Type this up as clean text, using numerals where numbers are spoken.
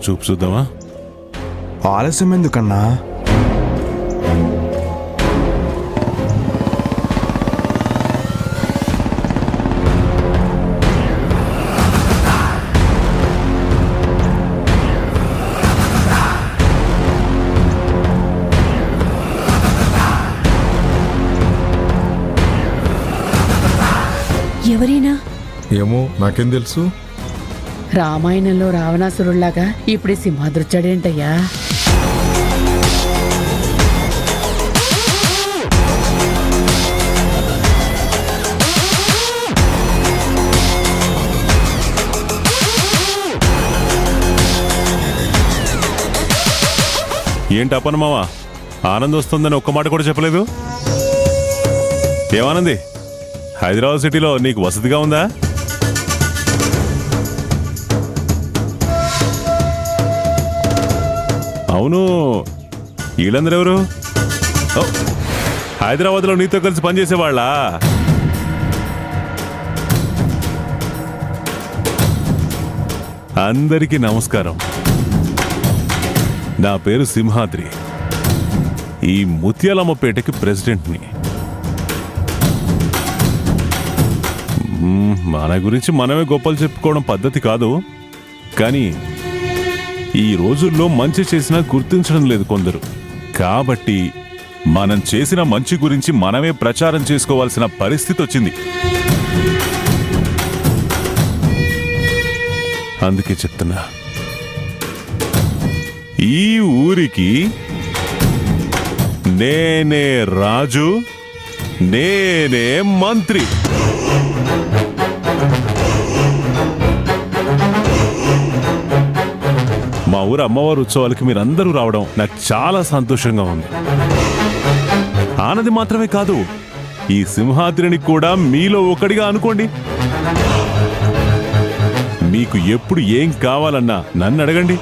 చూపు చూద్దామా? ఆలస్యం ఎందుకన్నా? ఎవరైనా? ఏమో నాకేం తెలుసు. రామాయణంలో రావణాసురుల్లాగా ఇప్పుడు సింహాద్రొచ్చాడేంటయ్యా? ఏంటి అప్పన మావా, ఆనంద్ వస్తుందని ఒక్క మాట కూడా చెప్పలేదు? ఏమానంది, హైదరాబాద్ సిటీలో నీకు వసతిగా ఉందా? అవును, వీళ్ళందరూ ఎవరు? హైదరాబాద్లో నీతో కలిసి పనిచేసేవాళ్ళ? అందరికీ నమస్కారం. నా పేరు సింహాద్రి. ఈ ముత్యాలమ్మపేటకి ప్రెసిడెంట్ని. మన గురించి మనమే గొప్పలు చెప్పుకోవడం పద్ధతి కాదు, కానీ ఈ రోజుల్లో మంచి చేసినా గుర్తించడం లేదు కొందరు. కాబట్టి మనం చేసిన మంచి గురించి మనమే ప్రచారం చేసుకోవాల్సిన పరిస్థితి వచ్చింది. అందుకే చెప్తున్నా, ఈ ఊరికి నేనే రాజు, నేనే మంత్రి. మా ఊరు అమ్మవారి ఉత్సవాలకి మీరందరూ రావడం నాకు చాలా సంతోషంగా ఉంది. ఆనంది మాత్రమే కాదు, ఈ సింహాద్రిని కూడా మీలో ఒకటిగా అనుకోండి. మీకు ఎప్పుడు ఏం కావాలన్నా నన్ను అడగండి,